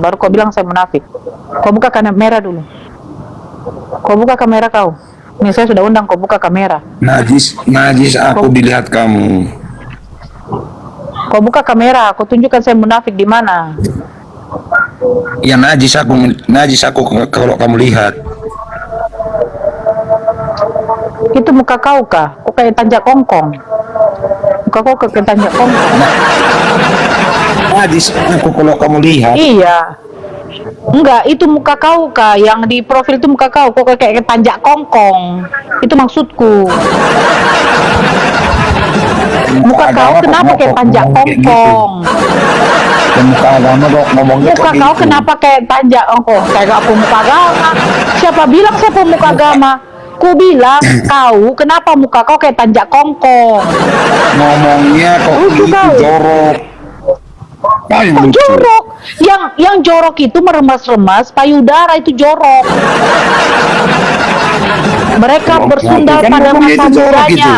baru kau bilang saya munafik. Kau buka kamera dulu. Kau buka kamera kau. Ini saya sudah undang, kau buka kamera. Najis aku dilihat kamu. Kau buka kamera, kau tunjukkan saya munafik di mana. Ya najis aku kalau kamu lihat. Itu muka kau kah? Kau kayak tanjak kongkong. Muka kau kayak tanjak kongkong. Najis aku kalau kamu lihat. Iya. Enggak, itu muka kau kah? Yang di profil itu muka kau. Kau kayak tanjak kongkong. Itu maksudku. Muka kau kenapa kayak tanjak kongkong? Muka agama kok ngomongnya muka kau gitu. Kenapa kayak tanjak kongkong? Kayak apa muka agama? Siapa bilang siapa muka agama? Ku bilang kau kenapa muka kau kayak tanjak kongkong? Ngomongnya kok gitu jorok. Kok jorok? Yang jorok itu meremas-remas payudara, itu jorok. Mereka bersundal pada masa mudanya. Gitu.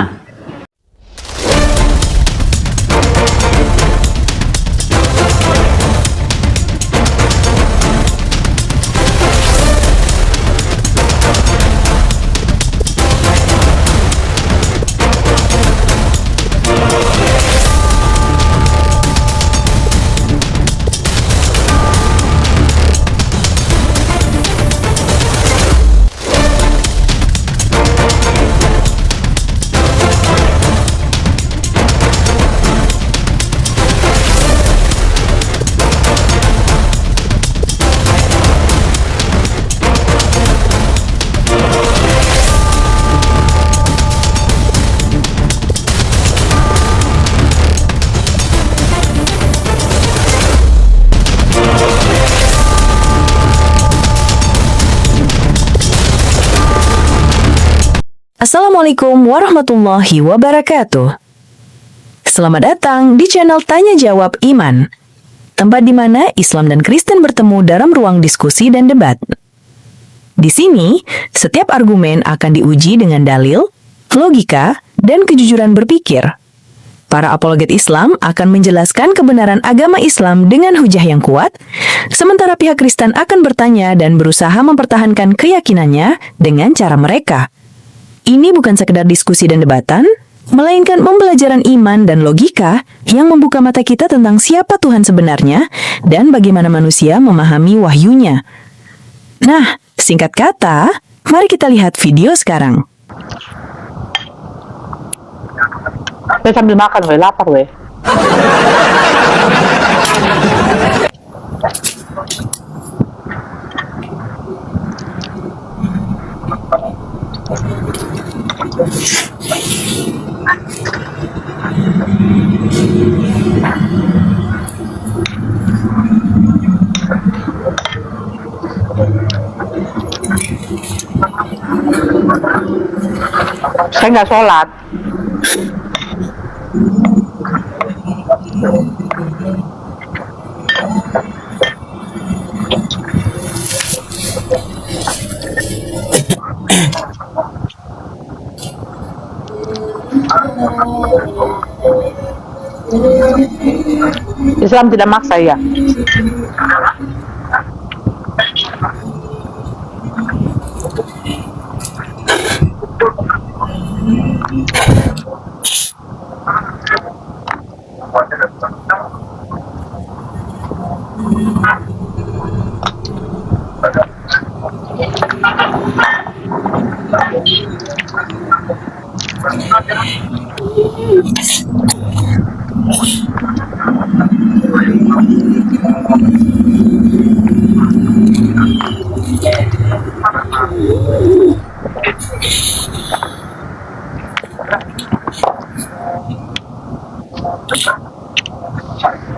Assalamualaikum warahmatullahi wabarakatuh. Selamat datang di channel Tanya Jawab Iman, tempat di mana Islam dan Kristen bertemu dalam ruang diskusi dan debat. Di sini, setiap argumen akan diuji dengan dalil, logika, dan kejujuran berpikir. Para apologet Islam akan menjelaskan kebenaran agama Islam dengan hujah yang kuat, sementara pihak Kristen akan bertanya dan berusaha mempertahankan keyakinannya dengan cara mereka. Ini bukan sekedar diskusi dan debatan, melainkan pembelajaran iman dan logika yang membuka mata kita tentang siapa Tuhan sebenarnya dan bagaimana manusia memahami wahyunya. Nah, singkat kata, mari kita lihat video sekarang. Saya sambil makan, weh, lapar, weh. Saya nggak sholat. Islam tidak maksa ya.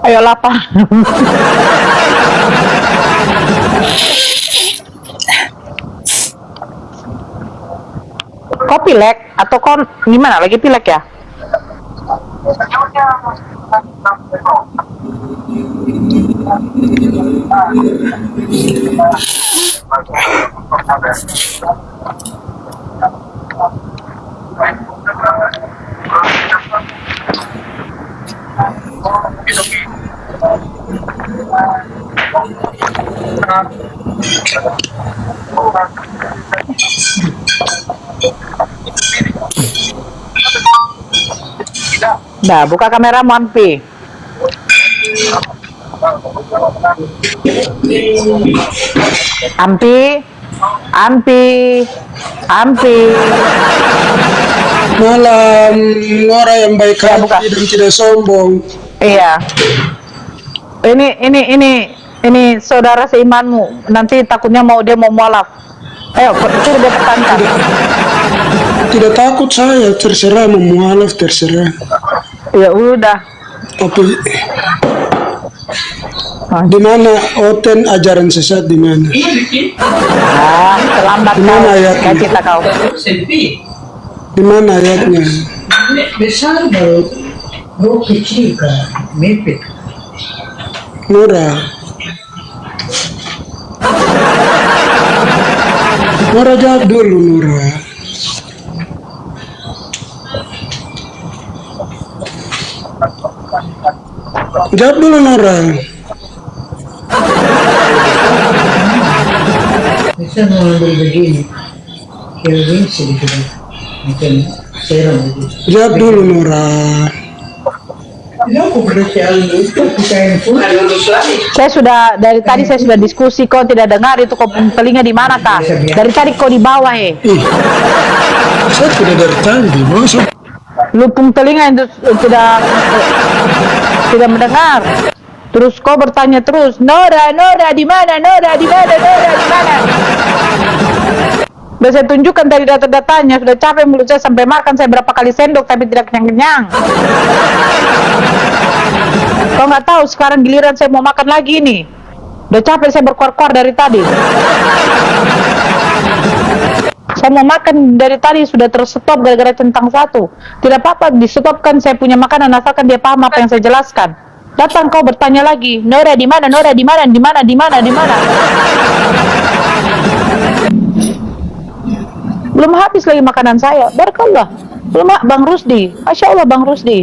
Ayo lapar. Kau pilek atau kau gimana? Lagi pilek ya? Dah, buka kamera Ampi. Ampi, Ampi, Ampi. Malam, orang yang baik Ya, buka. hati dan tidak sombong. Iya. Ini saudara seimanmu. Nanti takutnya dia mau mualaf. Ayo, suruh dia pertahankan. Tidak takut saya, terserah mau mualaf, terserah. Ya udah. Tapi di mana Oten ajaran sesat di mana? Terlambat Gimana kau. ayatnya? Kayak kita kau. Di mana ayatnya? besar baru bro kecil kan mepet Nora. Nora jawab dulu, Nora. Jawab dulu, Nora. bisa mengambil begini kira sedikit macam seram begitu. Jawab dulu, Nora. Aku bersial itu kita yang pun Saya sudah dari tadi saya sudah diskusi, kau tidak dengar itu, kau telinga di mana kah? Dari tadi kau di bawah Saya tidak dari tadi, bos. lupung telinga itu tidak mendengar. Terus kau bertanya terus, Nora di mana? Nora di mana? Nora di mana? Sudah saya tunjukkan tadi data-datanya, sudah capek mulut saya sampai makan saya berapa kali sendok tapi tidak kenyang-kenyang. Kau nggak tahu sekarang giliran saya mau makan lagi nih. Udah capek saya berkuar-kuar dari tadi. Saya mau makan dari tadi sudah terstop gara-gara centang satu. Tidak apa-apa, di-stopkan saya punya makanan asalkan dia paham apa yang saya jelaskan. Datang kau bertanya lagi, Nora di mana? Nora di mana? Di mana? Di mana? Di mana? Belum habis lagi makanan saya. Barakallah. Belum, Bang Rusdi. Masya Allah Bang Rusdi.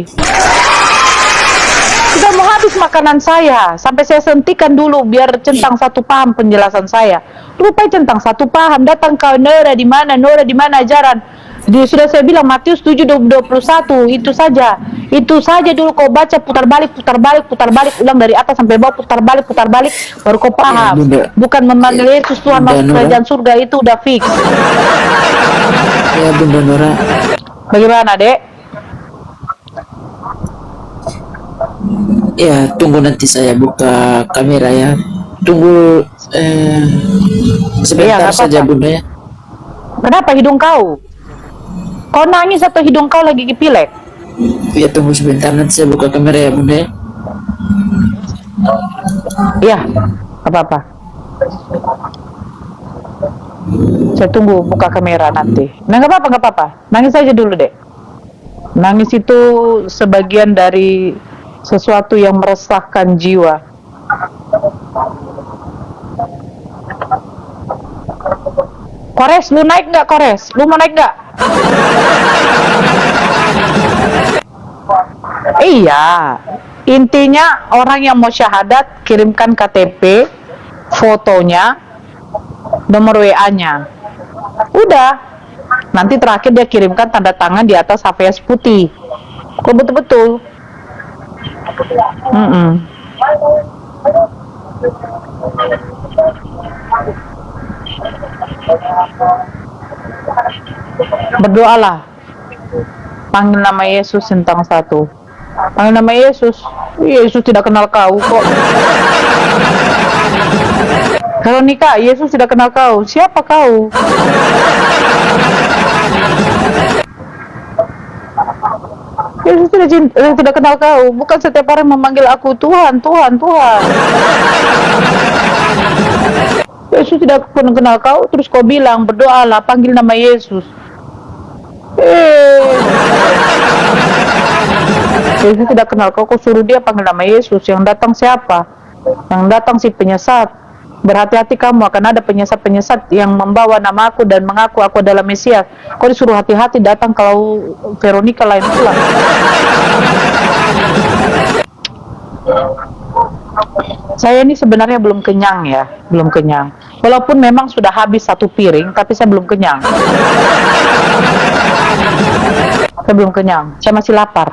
Sudah mau habis makanan saya. Sampai saya sentikan dulu biar centang satu paham penjelasan saya. Rupanya centang satu paham. Datang kau, Nora di mana? Nora di mana ajaran? Sudah saya bilang Matius 7:21. Itu saja. Itu saja dulu kau baca, putar balik, ulang dari atas sampai bawah, putar balik, baru kau paham. Bunda. Bukan memanggil Yesus Tuhan masuk Nora. kerajaan surga, itu udah fix. Ya Bunda Nora, Bagaimana, Dek? ya tunggu nanti saya buka kamera ya. Tunggu sebentar Iya, nggak saja apa-apa. Bunda ya. Kenapa hidung kau? Kau nangis atau hidung kau lagi pilek? Ya tunggu sebentar nanti saya buka kamera ya Bunda ya. Iya, apa-apa. Saya tunggu buka kamera nanti. Nah, nggak apa-apa. Nangis aja dulu, Dek. Nangis itu sebagian dari sesuatu yang meresahkan jiwa. Kores, lu naik nggak Kores? Lu mau naik nggak? Iya, intinya orang yang mau syahadat kirimkan KTP, fotonya, nomor WA-nya. Udah. Nanti terakhir dia kirimkan tanda tangan di atas HVS putih. Kok betul-betul. Berdoalah. Panggil nama Yesus centang satu. Panggil nama Yesus. Yesus tidak kenal kau kok. Kalau nikah, Yesus tidak kenal kau. Siapa kau? Yesus tidak kenal kau. Bukan setiap orang memanggil aku Tuhan, Tuhan, Tuhan. Yesus tidak pernah kenal kau, terus kau bilang berdoalah, panggil nama Yesus. Yesus tidak kenal kau, kau suruh dia panggil nama Yesus. Yang datang siapa? Yang datang si penyesat. Berhati-hati kamu, akan ada penyesat-penyesat yang membawa nama aku dan mengaku aku adalah Mesias. Kau disuruh hati-hati datang kalau Veronica lain pula. Saya ini sebenarnya belum kenyang ya, belum kenyang. Walaupun memang sudah habis satu piring, tapi saya belum kenyang. Saya belum kenyang, saya masih lapar.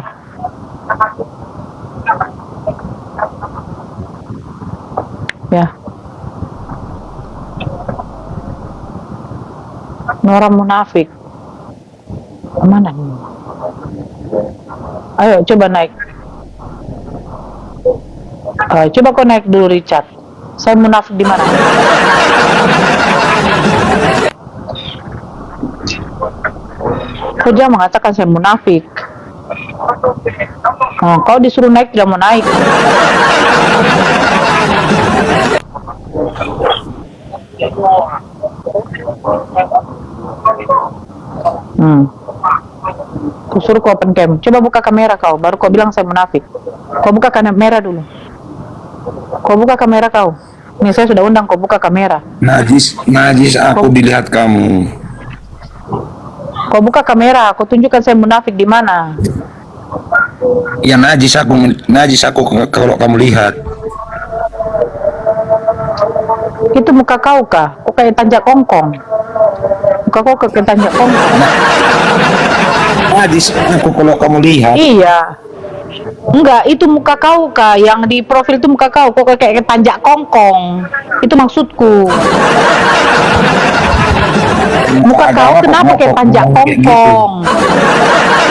Ya. Ini orang munafik. Mana nih? Ayo coba naik. Coba kau naik dulu Richard. Saya munafik di mana? Kau jangan mengatakan saya munafik. Kau disuruh naik tidak mau naik. Kau suruh kau open cam. Coba buka kamera kau, baru kau bilang saya munafik. Kau buka kamera dulu. Kau buka kamera kau. Nih saya sudah undang kau buka kamera. Najis aku dilihat kamu. Kau buka kamera, kau tunjukkan saya munafik di mana. Ya najis aku kalau kamu lihat. Itu muka kau kah? Kau kayak tanjak kongkong. Muka kau kayak tanjak kongkong. Najis aku kalau kamu lihat. Iya. Enggak, itu muka kau kah? Yang di profil itu muka kau. Kau kayak tanjak kongkong. Itu maksudku. Muka kau kenapa kayak tanjak kongkong?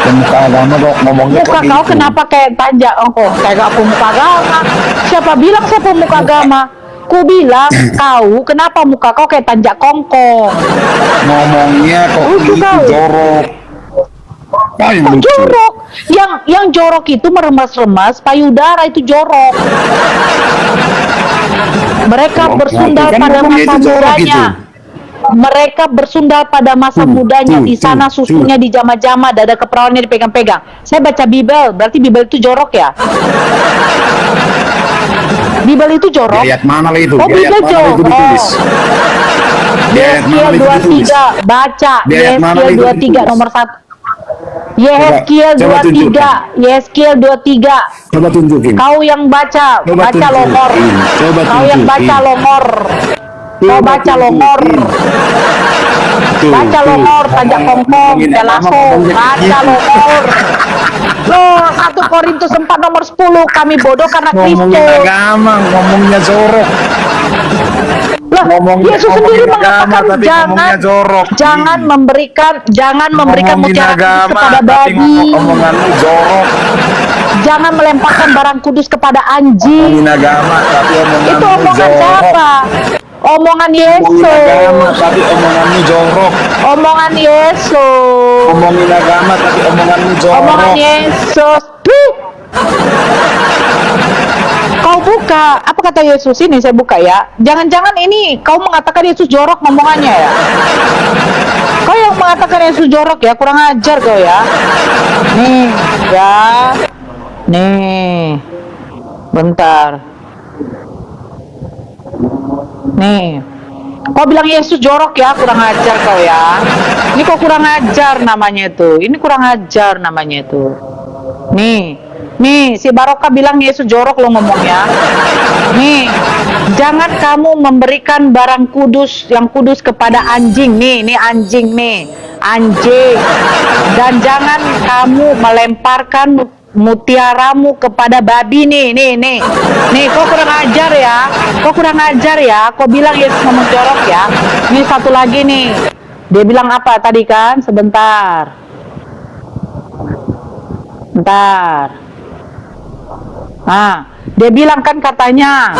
Muka agama kok ngomongnya Muka kau kenapa kayak tanjak kongkong? Kayak apa muka agama? Siapa bilang saya pemuka agama? Ku bilang kau kenapa muka kau kayak tanjak kongkong? Ngomongnya kok Lucu gitu kau. jorok. Kok jorok? Yang jorok itu meremas-remas payudara, itu jorok. Mereka bersundal kan pada ngomongnya masa itu jorok mudanya. gitu. Mereka bersundal pada masa mudanya. Di sana susunya dijama-jama, dada keperawannya dipegang-pegang. Saya baca Bible, berarti Bible itu jorok ya? Bible itu jorok? Di ayat mana lah itu? Oh, Di ayat Bible mana lah itu jorok. ditulis? Di ayat mana Yeskiel lah itu ditulis? 23, baca. Di ayat mana Yeskiel lah itu 23 ditulis? nomor 1. Yeskiel Coba 23, tunjukkan. Yeskiel 23. Coba tunjukin. Kau yang baca, Coba baca tunjukin. longor. Coba Kau yang baca tunjukin. longor. Kau baca longor. Baca longor, tanjak kongkong, telaso, baca longor. Loh, 1 Korintus 4 nomor 10, kami bodoh karena Ngomongin Kristus. agama, ngomongnya jorok. Lah, Yesus sendiri mengatakan tapi ngomongnya jorok. jangan memberikan Ngomongin mutiara kudus agama, kepada tapi babi. omonganmu jorok. Jangan melemparkan barang kudus kepada anjing. Ngomongin agama, tapi omonganmu Itu omongan jorok. siapa? Omongan Ngomongin agama, Yesus. tapi omonganmu jorok. Omongan Yesus. Ngomongin agama, tapi omonganmu jorok. Omongan Yesus. Tuh. Kau buka, apa kata Yesus ini? Saya buka ya. Jangan-jangan ini kau mengatakan Yesus jorok ngomongannya ya? Kau yang mengatakan Yesus jorok ya, kurang ajar kau ya. Nih, ya. Nih. Bentar. Nih. Kau bilang Yesus jorok ya, kurang ajar kau ya. Ini kok kurang ajar namanya itu. Ini kurang ajar namanya itu. Nih, si Barokah bilang Yesus jorok lo ngomongnya. Nih, jangan kamu memberikan barang kudus yang kudus kepada anjing. Nih anjing nih, anjing. Dan jangan kamu melemparkan mutiaramu kepada babi nih. Nih, kau kurang ajar ya. Kau kurang ajar ya. Kau bilang Yesus ngomong jorok ya. Ini satu lagi nih. Dia bilang apa tadi kan? Sebentar. Nah, dia bilang kan katanya.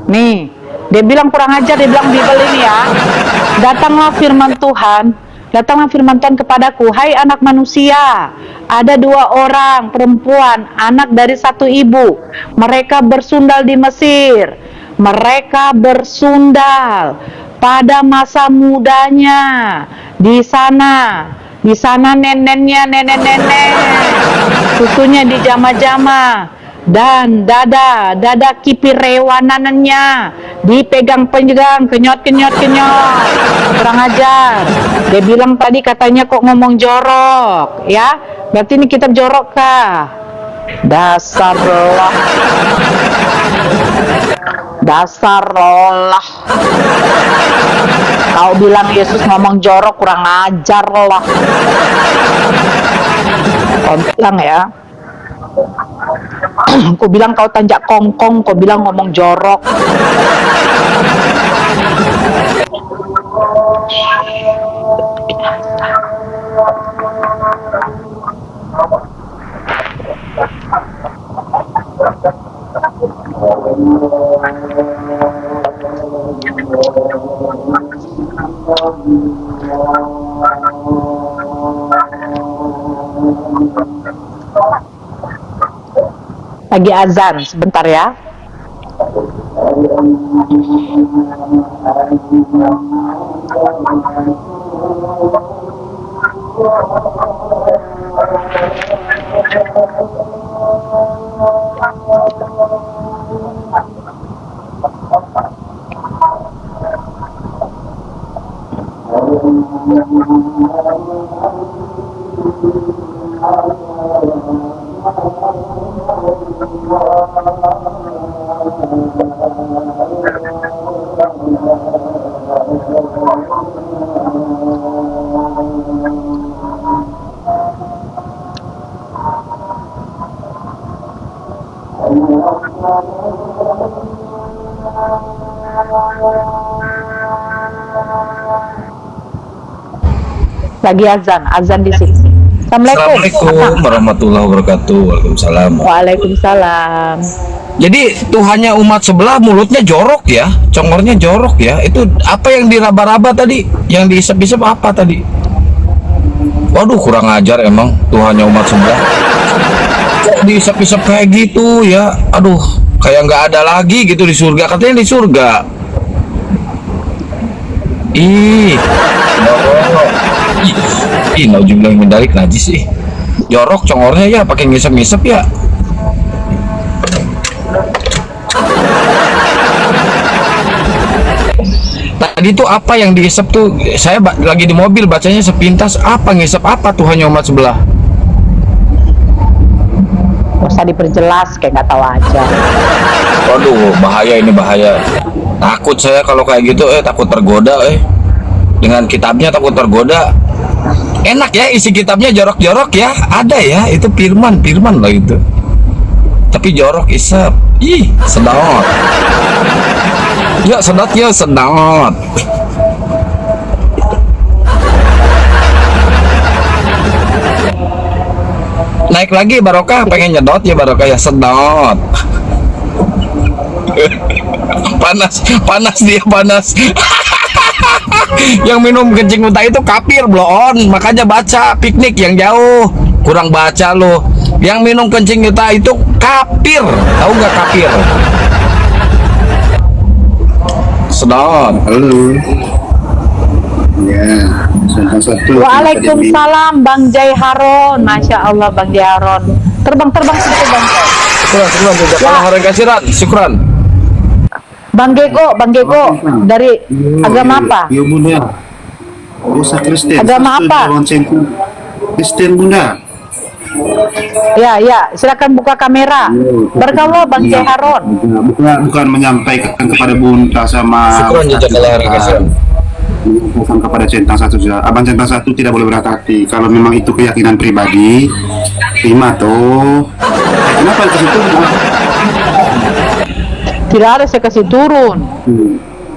Nih. Dia bilang kurang ajar, dia bilang Bible ini ya. Datanglah firman Tuhan kepadaku, hai anak manusia, ada 2 orang perempuan, anak dari satu ibu. Mereka bersundal di Mesir. Mereka bersundal pada masa mudanya di sana nenek susunya dijama-jama dan dada kipirewanannya dipegang-pegang, kenyot kurang ajar. Dia bilang tadi katanya kok ngomong jorok ya, berarti ini kitab jorok kah? Dasar lah. Dasar lah. Kau bilang Yesus ngomong jorok, kurang ajar lah. Kau bilang ya. Kau bilang kau tanjak kongkong, kau bilang ngomong jorok. Lagi azan, sebentar ya. Lagi azan di sini. Assalamualaikum. Assalamualaikum warahmatullahi wabarakatuh. Waalaikumsalam. Waalaikumsalam. Jadi Tuhannya umat sebelah mulutnya jorok ya, congornya jorok ya. Itu apa yang diraba-raba tadi? Yang diisep-isep apa tadi? Waduh, kurang ajar emang Tuhannya umat sebelah. Kok diisep-isep kayak gitu ya? Aduh, kayak nggak ada lagi gitu di surga. Katanya di surga. Ih, jorok. Ih, nauzubillah min dzalik, najis sih. Jorok congornya ya, pakai ngisep-ngisep ya. Tadi tuh apa yang diisep tuh? Saya lagi di mobil bacanya sepintas. Apa ngisep apa Tuhannya umat sebelah? Gak usah diperjelas, kayak nggak tahu aja. Waduh, bahaya ini, bahaya. Takut saya kalau kayak gitu, takut tergoda, dengan kitabnya takut tergoda. Enak ya isi kitabnya jorok-jorok ya, ada ya, itu firman lah itu. Tapi jorok isep, ih sedot. Ya sedot ya sedot. Naik lagi Barokah, pengen nyedot ya Barokah ya sedot. panas dia panas. Yang minum kencing muntah itu kafir blon, makanya baca piknik yang jauh, kurang baca lo. Yang minum kencing muntah itu kafir, tahu nggak kafir? Sedot. Halo. Ya, satu. Waalaikumsalam Bang Jai Haron. Masya Allah Bang Jai Haron. Terbang sedikit Bang Jai. Syukran, jazakallahu khairan, syukran. Bang Gego dari agama apa? Yo Bunda. Dosa Kristen. Agama apa? Kristen Bunda. Ya, silakan buka kamera. Berkala Bang Jai Haron. Bukan menyampaikan kepada Bunda sama Syukran, jazakallahu khairan. bukan kepada centang satu saja. Abang centang satu tidak boleh berat hati. Kalau memang itu keyakinan pribadi, terima toh. Kenapa ke situ? Tidak ada saya kasih turun.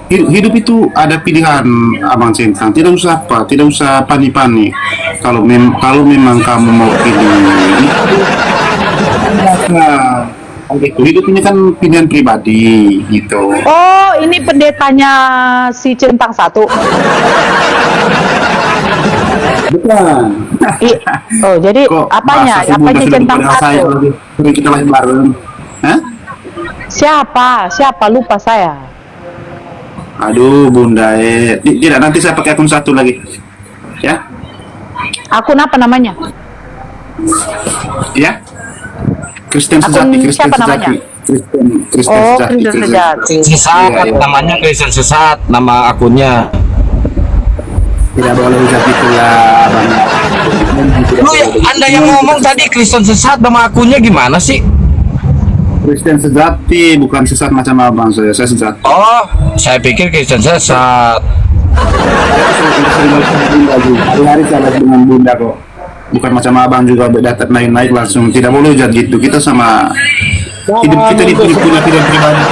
Hidup itu ada pilihan, Abang Centang. Tidak usah panik-panik. Kalau memang kamu mau pilih itu, hidup ini kan pilihan pribadi gitu. Oh, ini pendetanya si Centang satu. Bukan. Oh, jadi Kok apanya? bahasa Apanya sudah Centang kepada saya, satu? kita lahir bareng. Hah? Siapa? Lupa saya. Aduh, Bunda, tidak, nanti saya pakai akun satu lagi. Ya? Akun apa namanya? Ya? Kristen Akun sejati, siapa namanya? Kristen Oh, sejati. Kristen sejati. Sesat, Iya, iya. namanya Kristen sesat, nama akunnya. Tidak boleh ucap itulah, Bang. Lu ya, Anda yang ngomong tadi Kristen sesat, nama akunnya gimana sih? Kristen sejati, bukan sesat macam abang saya sejati. Oh, saya pikir Kristen sesat. Hari-hari saya dengan bunda kok. Bukan macam abang juga beda naik-naik langsung. Tidak boleh jadi gitu. Kita sama hidup kita punya pilihan pribadi.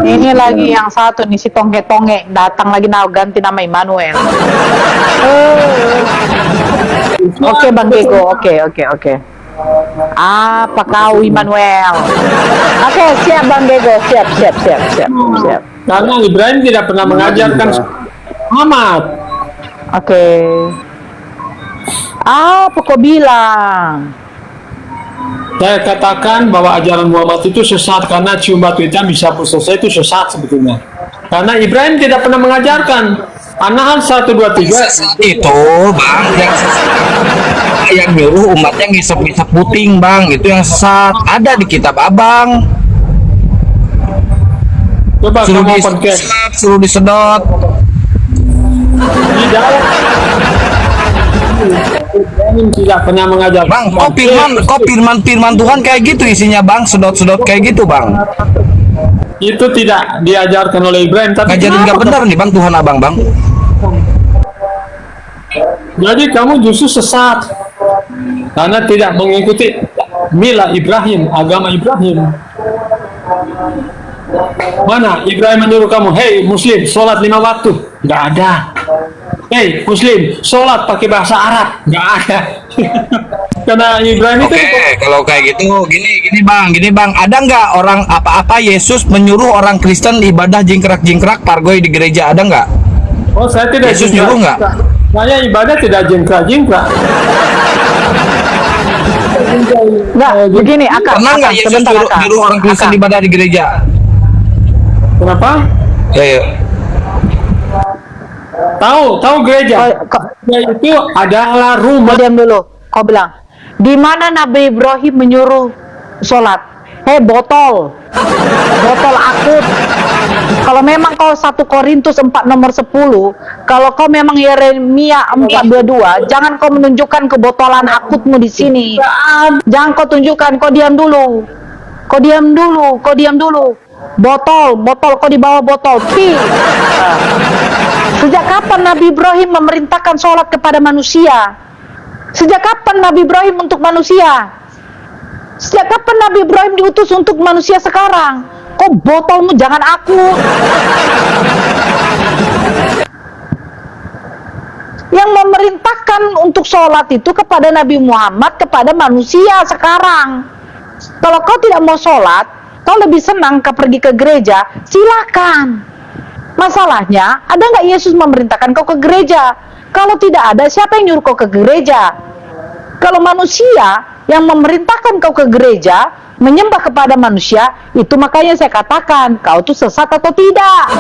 Ini lagi yang satu nih, si tonge-tonge datang lagi ganti nama Immanuel. Oke Bang Diego, oke. Apa kau Immanuel? Oke, siap Bang Diego, siap. Karena Ibrahim tidak pernah mengajarkan Muhammad. Oke. Apa kau bilang? Saya katakan bahwa ajaran Muhammad itu sesat karena cium batu hitam bisa selesai, itu sesat sebetulnya. Karena Ibrahim tidak pernah mengajarkan. An-Nahl 123 Itu bang yang nyuruh umatnya ngisep-ngisep puting bang, itu yang sesat. Ada di kitab abang. Coba Suruh kamu podcast disedot, suruh disedot. di dalam Ibrahim tidak pernah mengajarkan. Bang, kok firman Tuhan kayak gitu isinya bang, sedot-sedot kayak gitu bang. Itu tidak diajarkan oleh Ibrahim, tapi Ngajarin nggak benar nih bang Tuhan abang bang. jadi kamu justru sesat karena tidak mengikuti mila Ibrahim, agama Ibrahim. Mana Ibrahim menyuruh kamu, hei Muslim, sholat 5 waktu? Nggak ada. Hei Muslim, sholat pakai bahasa Arab? Nggak ada. Karena Ibrahim itu Oke, kalau kayak gitu, gini bang, ada nggak orang apa Yesus menyuruh orang Kristen ibadah jingkrak pargoy di gereja, ada nggak? oh saya tidak Yesus jingkrak. nyuruh nggak? Saya ibadah tidak jingkrak. Enggak, begini Akang. Pernah nggak Akang, Yesus sebentar, Akang. nyuruh orang Kristen Akang. ibadah di gereja? Kenapa? Ya. Tahu gereja? Itu adalah rumah. Kau diam dulu. Kau bilang, di mana Nabi Ibrahim menyuruh sholat? Botol akut. Kalau memang kau 1 Korintus 4 nomor 10, kalau kau memang Yeremia 4:22, jangan kau menunjukkan kebotolan akutmu di sini. Jangan kau tunjukkan, kau diam dulu. Botol, kau dibawa botol. Sejak kapan Nabi Ibrahim memerintahkan sholat kepada manusia? Sejak kapan Nabi Ibrahim untuk manusia? Sejak kapan Nabi Ibrahim diutus untuk manusia sekarang? Kok botolmu jangan akut. Yang memerintahkan untuk sholat itu kepada Nabi Muhammad, kepada manusia sekarang. Kalau kau tidak mau sholat, kau lebih senang kau pergi ke gereja, silakan. Masalahnya, ada nggak Yesus memerintahkan kau ke gereja? Kalau tidak ada, siapa yang nyuruh kau ke gereja? Kalau manusia yang memerintahkan kau ke gereja, menyembah kepada manusia, itu makanya saya katakan, kau tuh sesat atau tidak?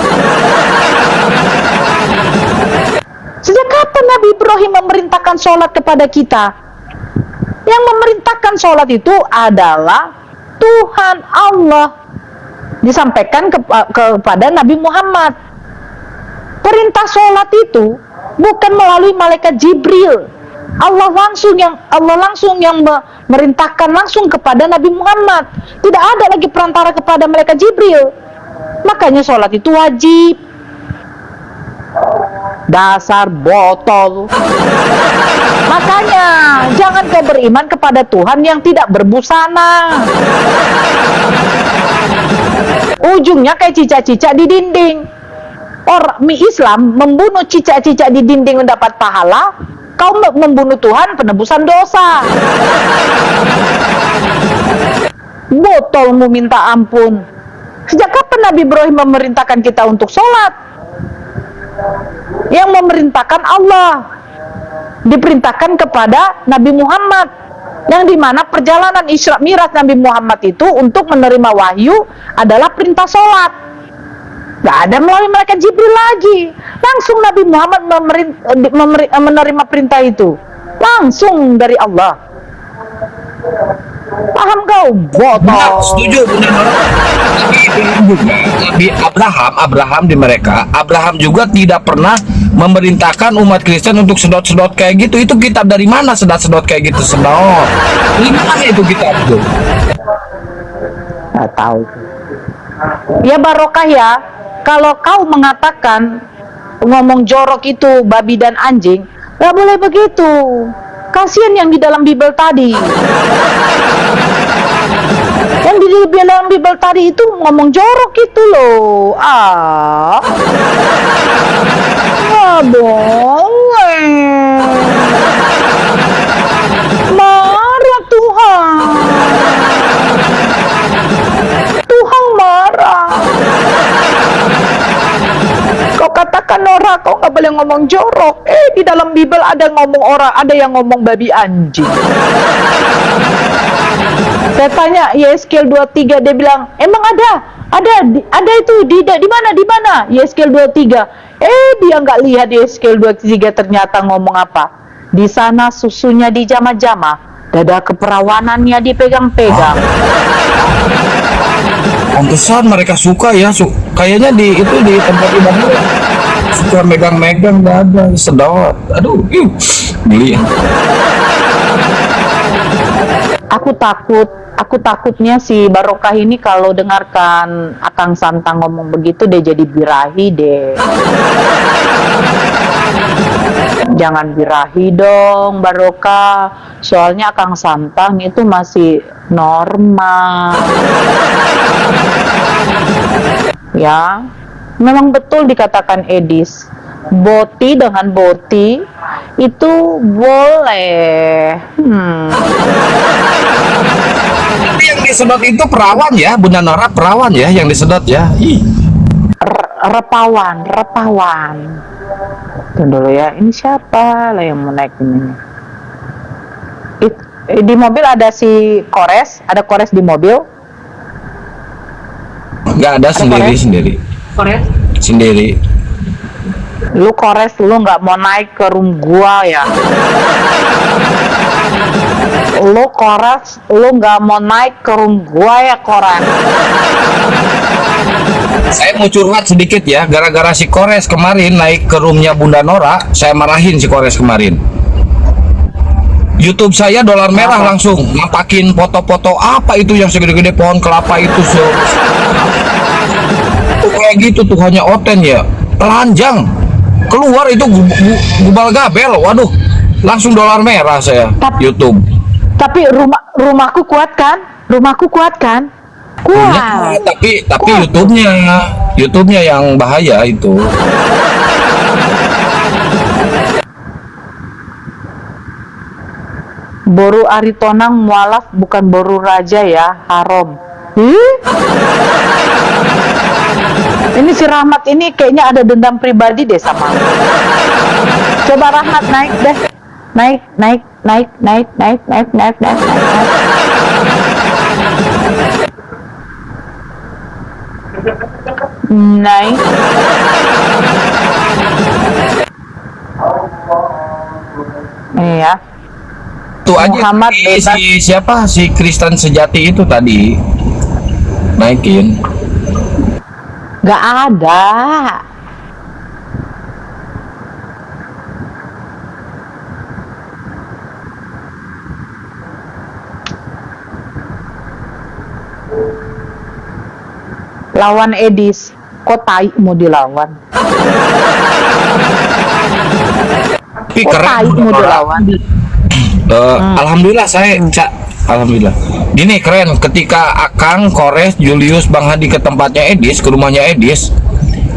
Sejak kapan Nabi Ibrahim memerintahkan sholat kepada kita? Yang memerintahkan sholat itu adalah Tuhan Allah. Disampaikan kepada Nabi Muhammad. Perintah sholat itu bukan melalui malaikat Jibril. Allah langsung yang memerintahkan langsung kepada Nabi Muhammad. Tidak ada lagi perantara kepada malaikat Jibril. Makanya sholat itu wajib. Dasar botol. Makanya jangan kau beriman kepada Tuhan yang tidak berbusana. Ujungnya kayak cicak-cicak di dinding. Orang Islam membunuh cicak-cicak di dinding mendapat pahala, kau membunuh Tuhan penebusan dosa. Botolmu minta ampun. Sejak kapan Nabi Ibrahim memerintahkan kita untuk sholat? Yang memerintahkan Allah, diperintahkan kepada Nabi Muhammad, yang dimana perjalanan Isra Mi'raj Nabi Muhammad itu untuk menerima wahyu adalah perintah sholat. Gak ada melalui malaikat Jibril lagi. Langsung Nabi Muhammad menerima perintah itu langsung dari Allah. Paham kau? Botol. Benar, setuju benar. Nabi Abraham di mereka, Abraham juga tidak pernah memerintahkan umat Kristen untuk sedot-sedot kayak gitu. Itu kitab dari mana sedot-sedot kayak gitu? Sedot. Ini mana itu kitab tuh? Nggak tahu. Ya barokah ya. Kalau kau mengatakan ngomong jorok itu babi dan anjing, nggak boleh begitu. Kasihan yang di dalam Bible tadi. Yang di dalam Bible tadi itu ngomong jorok itu loh. Nggak boleh. Marah Tuhan. Tuhan marah. Kau katakan Nora, kau nggak boleh ngomong jorok. Di dalam Bible ada ngomong orang, ada yang ngomong babi anjing. Saya tanya Yeskel 23, dia bilang, emang ada itu di mana? Yeskel 23. Dia nggak lihat Yeskel 23 ternyata ngomong apa. Di sana susunya dijama-jama, dada keperawanannya dipegang-pegang. Pantesan mereka suka ya, kayaknya di tempat ibadah suka megang-megang dada, sedot. Aduh, geli. Aku takutnya si Barokah ini kalau dengarkan Akang Santang ngomong begitu dia jadi birahi deh. Jangan birahi dong Barokah. Soalnya Akang Santang itu masih normal. Ya, memang betul dikatakan Edis. Boti dengan boti itu boleh. Tapi yang disedot itu perawan ya, Bunda Nora, perawan ya yang disedot ya. Repawan. Tunggu dulu ya, ini siapa lah yang mau naik ini? Di mobil ada si Kores, ada Kores di mobil. Nggak ada, sendiri. Kores? Sendiri. Lu Kores, lu nggak mau naik ke room gua ya? Lu Kores, lu nggak mau naik ke room gua ya Kores? Saya mau curhat sedikit ya, gara-gara si Kores kemarin naik ke roomnya Bunda Nora, saya marahin si Kores kemarin. YouTube saya dolar merah langsung nampakin foto-foto apa itu yang segede-gede pohon kelapa itu kayak gitu tuh, hanya oten ya, telanjang keluar itu gubal gabel, waduh, langsung dolar merah saya. YouTube. Tapi rumahku kuat kan? Kuat. Tapi YouTube-nya yang bahaya itu. Boru Aritonang mualaf bukan boru raja ya, haram. Ini si Rahmat ini kayaknya ada dendam pribadi deh sama. Coba Rahmat naik deh. Naik. Naik. Iya. Tuh aja Muhammad si Kristen sejati itu tadi naikin. Gak ada. Lawan Edis, kok tai mau dilawan? Tapi keren mau dilawan? Alhamdulillah alhamdulillah. Gini keren, ketika Akang, Kores, Julius, Bang Hadi ke tempatnya Edis, ke rumahnya Edis,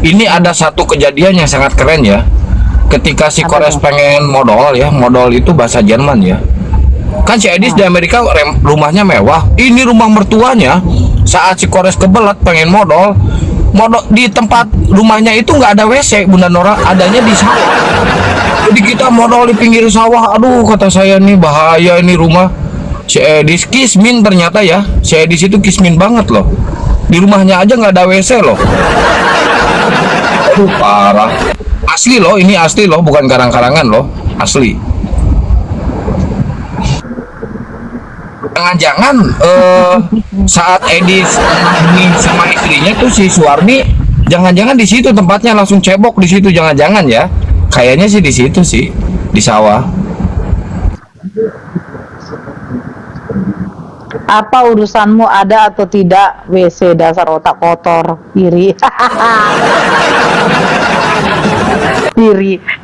ini ada satu kejadian yang sangat keren ya. Ketika si Kores pengen modal ya, modal itu bahasa Jerman ya. Kan si Edis di Amerika rumahnya mewah, ini rumah mertuanya. Saat si Kores kebelet pengen modal di tempat rumahnya itu nggak ada WC, Bunda Nora, adanya di sawah. Jadi kita modal di pinggir sawah. Aduh, kata saya nih bahaya ini rumah. Si Edis kismin ternyata ya. Si Edis itu kismin banget loh. Di rumahnya aja nggak ada WC loh. Aduh, parah. Asli loh, ini asli loh, bukan karang-karangan loh, asli. Jangan-jangan saat Edi sama istrinya tuh si Suwarni, jangan-jangan di situ tempatnya langsung cebok di situ, jangan-jangan ya. Kayaknya sih di situ sih, di sawah. Apa urusanmu ada atau tidak WC, dasar otak kotor, iri.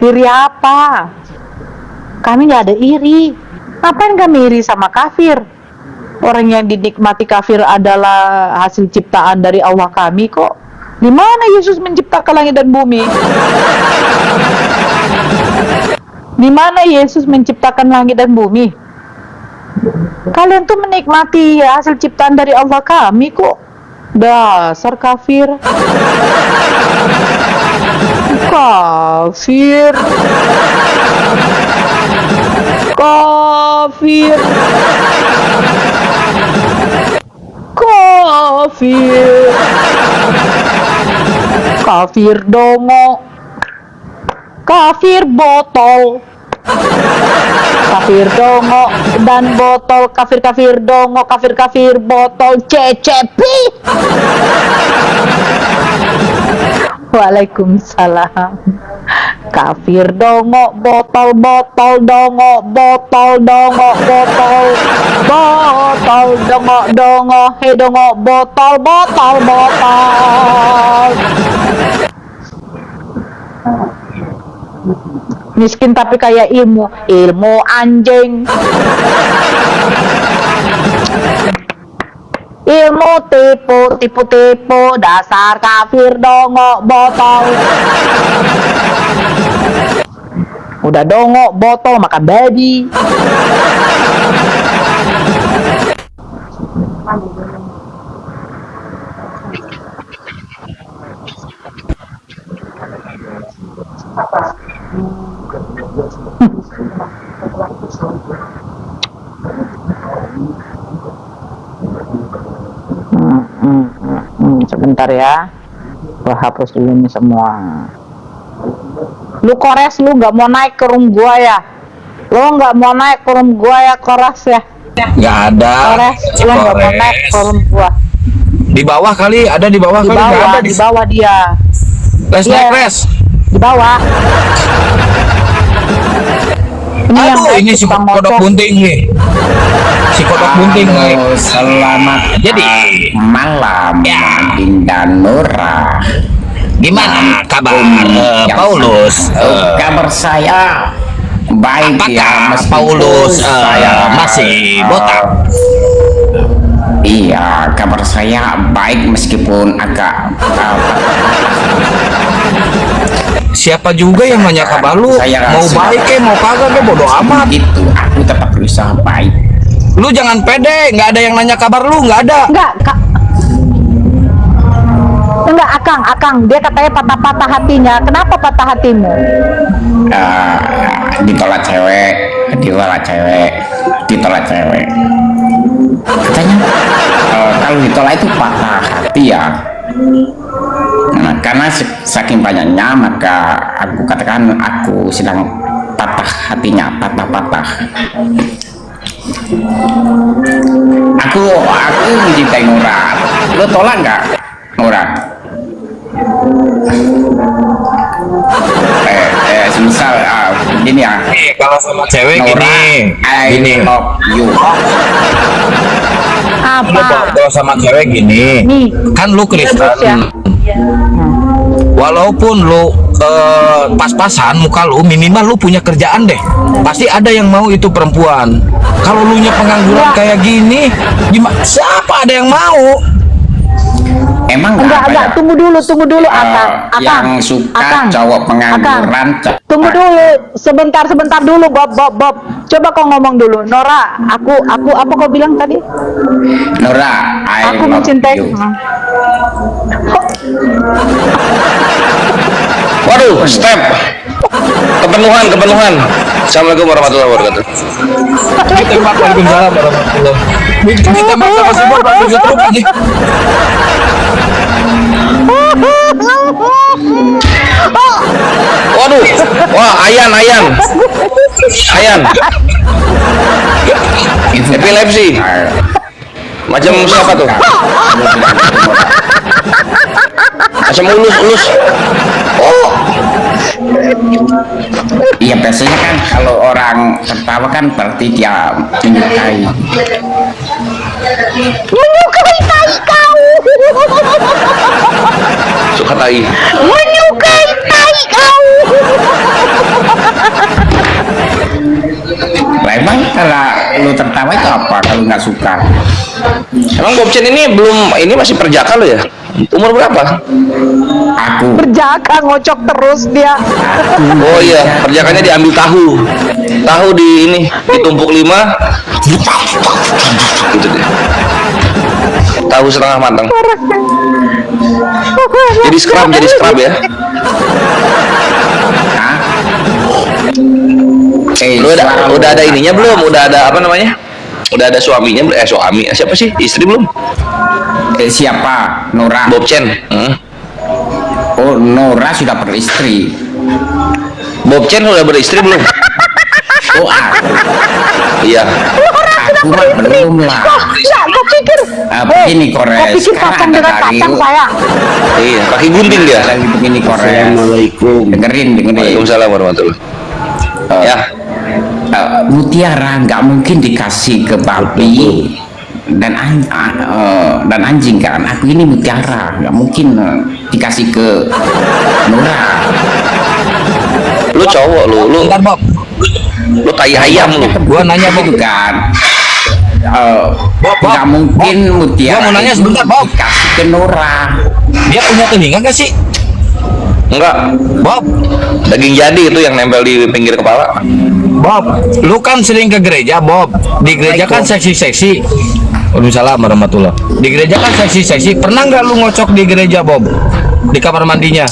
Iri apa? Kami nggak ada iri. Ngapain kami iri sama kafir? Orang yang dinikmati kafir adalah hasil ciptaan dari Allah kami kok. Di mana Yesus menciptakan langit dan bumi? Di mana Yesus menciptakan langit dan bumi? Kalian tuh menikmati hasil ciptaan dari Allah kami kok. Dasar kafir. Kafir. Kafir. Kafir. Kafir dongo. Kafir botol. Kafir dongo dan botol, kafir dongo, kafir botol, cecepi. Waalaikumsalam. Kafir dongo, botol dongo, botol dongo, botol dongo, he dongo, botol. Miskin tapi kaya ilmu anjing. Ilmu tipu, dasar kafir dongo botol. Udah dongo botol makan babi. Sebentar ya, gua hapus dulu ini semua. Lu Kores, lu nggak mau naik ke room gua ya? Lu nggak mau naik ke room gua ya, Kores ya? Nggak ada. Kores, lu nggak mau naik ke room gua. Di bawah kali, ada di bawah kali. Nggak ada di bawah dia. Naik res. Di bawah. Ini si kodok bunting nih. Si kodok bunting nih. Selamat Jadi malam, Dinda Nora. Gimana kabar Paulus? Kabar saya baik ya, Apakah Paulus saya masih botak? Iya, kabar saya baik meskipun agak Siapa juga yang nanya kabar lu? Mau baik mau kagak bodo amat. Itu aku tetap berusaha baik. Lu jangan pede, nggak ada yang nanya kabar lu, nggak ada. Enggak, Akang, dia katanya patah-patah hatinya. Kenapa patah hatimu? Ditolak cewek. Katanya kalau ditolak itu patah hati ya. Nah, karena saking banyaknya maka aku katakan aku sedang patah hatinya, patah. Aku mencintai Nora. Lo tolak nggak, Nora? Semisal gini ya. Kalau sama cewek Nora, gini. I love you. Apa? Kalau sama cewek gini. Nih, Kan lu Kristen. ya. Walaupun lu pas-pasan muka lu, minimal lu punya kerjaan deh. Pasti ada yang mau itu perempuan. Kalau lu nya pengangguran kayak gini, gimana? Siapa ada yang mau? Emang Enggak, tunggu dulu, Akang. Yang suka cowok pengangguran. Tunggu dulu, sebentar dulu, Bob. Coba kau ngomong dulu, Nora. Aku apa kau bilang tadi? Nora, I Aku love mencintai. you. Waduh, step. Kepenuhan. Assalamualaikum warahmatullahi wabarakatuh. Ditembak, waalaikumsalam warahmatullahi. Ditembak sama si Bob, Waduh, wah, Ayan. Epilepsi. Macam siapa tuh? Macam ulus. Oh. Iya, biasanya kan kalau orang tertawa kan berarti dia menyukai. Menyukai tai kau. Suka tai. Menyukai tai kau. Lah, emang kalau lu tertawa itu apa kalau nggak suka? Emang Bobcen ini masih perjaka lo ya? Umur berapa? Aku Berjaka ngocok terus dia. Oh iya, perjakannya diambil tahu ditumpuk 5 gitu deh, tahu setengah matang, jadi scrub ya. Lu udah ada ininya belum? Udah ada apa namanya? Udah ada suaminya? Siapa sih? Istri belum? Siapa? Nora. Bobcen. Oh, Nora sudah beristri. Bobcen udah beristri belum? Oh, aku. Iya. Aku mah belum lah. Ya, kau pikir. Begini Kau Kores. pikir kacang dengan kacang saya. Iya, kaki gunting dia. Lagi begini Kores. Assalamualaikum. Dengerin. Waalaikumsalam warahmatullahi. Ya. Mutiara nggak mungkin dikasih ke babi dan anjing kan. Aku ini mutiara, nggak mungkin dikasih ke Nora. Lu cowok lu. Bentar, Bob. Lu tai ayam lu. Gua nanya, Bob. Itu kan. Bob. Nggak mungkin mutiara. Gua mau nanya itu sebentar, Bob. dikasih ke Nora. Dia punya telinga nggak sih? Enggak. Bob, Daging jadi itu yang nempel di pinggir kepala. Bob, lu kan sering ke gereja, Bob. Di gereja kan seksi-seksi. Waalaikumsalam warahmatullah. Di gereja kan seksi-seksi. Pernah nggak lu ngocok di gereja, Bob? Di kamar mandinya?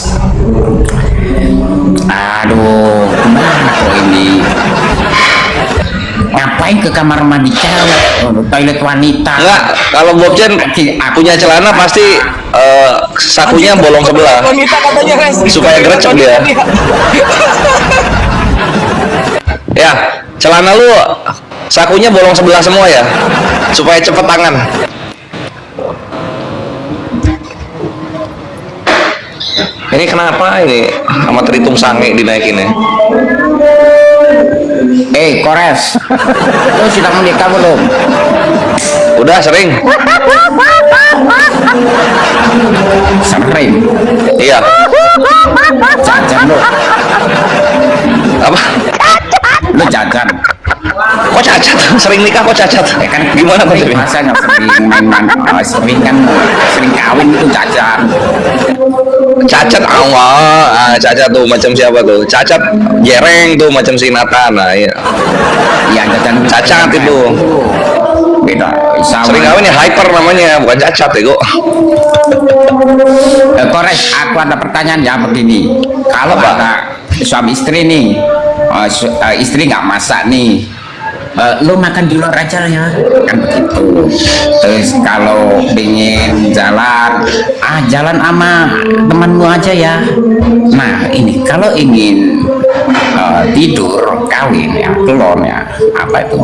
Aduh, gimana kok ini? Ngapain ke kamar mandi cewek? Toilet wanita? Enggak, kalau Bobcen punya celana pasti sakunya bolong sebelah Wanita katanya, Res. supaya gerecek dia. Ya, celana lu sakunya bolong sebelah semua ya, supaya cepet tangan. Ini kenapa ini sama teritung sange dinaikin ya? Kores, lu sudah menikah belum? Udah sering. Sering. Iya. Jajan lu. Apa? Lu jajan. Kok cacat? Sering nikah kok cacat? Ya kan Gimana sering, konsepnya? masa nggak sering main-main? Sering kan, sering kawin itu jajan. Cacat awal, cacat tuh macam siapa tuh? Cacat jereng tuh macam si Nathan. Nah, iya. Iya, jajan Cacat itu. Beda. Sama. Sering kawin ya hyper namanya, bukan cacat ya kok. Kores, aku ada pertanyaan ya begini. Kalau Apa? ada suami istri nih, istri nggak masak nih, lu makan di luar aja ya, kan begitu. Terus kalau ingin jalan, jalan sama temanmu aja ya. Nah ini kalau ingin tidur, kawin ya, belum ya, apa itu?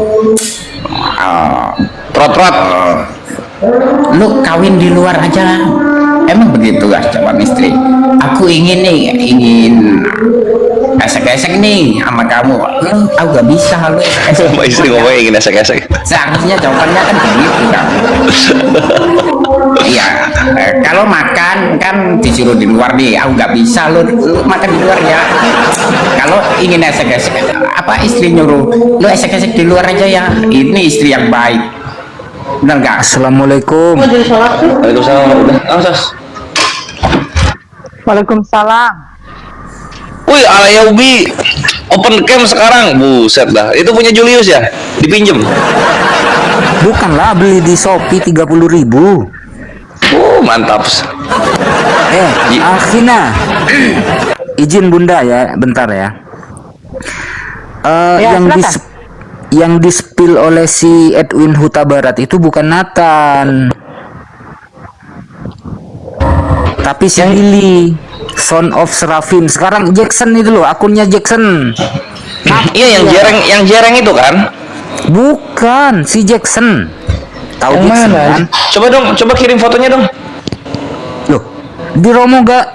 Trot-trot. Lu kawin di luar aja. Emang begitu ya calon istri? Aku ingin esek-esek nih sama kamu. Aku gak bisa lu esek-esek. Sama istri ngomongnya ingin esek-esek. Seharusnya jawabannya kan begitu kan. Iya, kalau makan kan disuruh di luar nih. Aku gak bisa lu makan di luar ya. Kalau ingin esek-esek, apa istri nyuruh lu esek-esek di luar aja ya. Ini istri yang baik. Benar gak? Assalamualaikum. Waalaikumsalam. Udah, Sas. Waalaikumsalam. Wih, Alaya Ubi open cam sekarang. Buset dah. Itu punya Julius ya? Dipinjem. Bukanlah, beli di Shopee 30.000. Mantap. Akhina. Izin Bunda ya, bentar ya. Ya, silakan. Yang di-spill oleh si Edwin Huta Barat itu bukan Nathan, tapi si Billy, Son of Serafim. Sekarang Jackson itu loh, akunnya Jackson. Iya, yang jereng itu kan? Bukan, si Jackson. Tahu Yang Jackson mana? kan? Coba dong, coba kirim fotonya dong. Loh,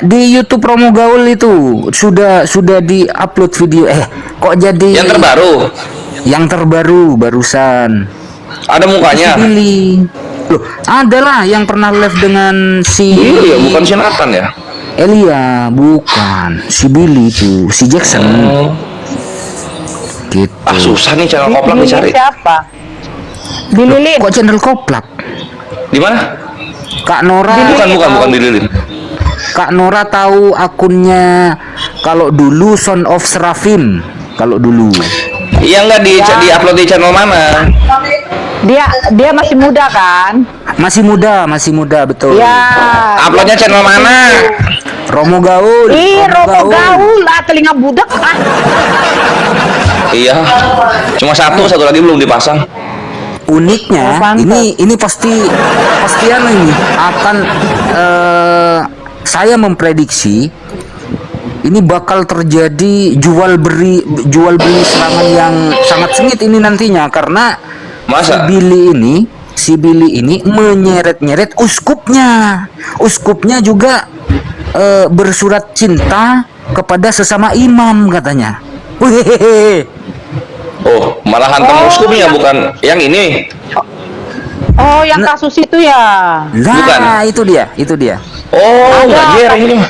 di YouTube Romo Gaul itu sudah di-upload video. Kok jadi Yang terbaru. Yang terbaru barusan. Ada mukanya. Si Billy. Loh, adalah yang pernah live dengan si Iya, bukan si Nathan ya? Elia, bukan. Si Billy itu, si Jackson. Gitu. Ah, susah nih channel koplak Billy dicari. siapa? Billy Lin. Kok channel koplak? Di mana? Kak Nora. Bukan di Lilin. Kak Nora tahu akunnya kalau dulu Son of Serafim. Kalau dulu. Iya enggak di upload di channel mana? Dia masih muda kan? Masih muda, betul. Ya. Uploadnya channel mana? Romo Gaul. Romo Gaul lah, telinga budak ah. Iya. Cuma satu lagi belum dipasang. Uniknya, ini pasti ini akan saya memprediksi ini bakal terjadi jual beli serangan yang sangat sengit ini nantinya karena Masa? si Billy ini menyeret-nyeret uskupnya juga bersurat cinta kepada sesama imam katanya. Wehehe. Oh, malah hantam uskupnya bukan yang ini. Oh, yang kasus itu ya. Bukan. Itu dia. Oh, enggak jereng ini mah.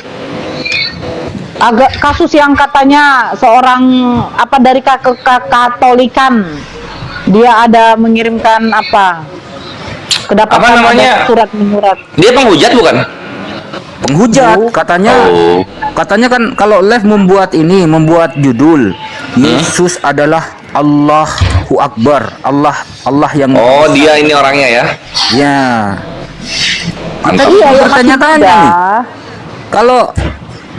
Agak kasus yang katanya seorang dari Katolikan, dia ada mengirimkan kedapatan Apa namanya? ada surat menyurat. Dia penghujat bukan? Penghujat katanya kan kalau live membuat judul Yesus adalah Allahu Akbar, Allah yang dia ini orangnya ya. Ya. Mantap. Tadi pertanyaannya nih.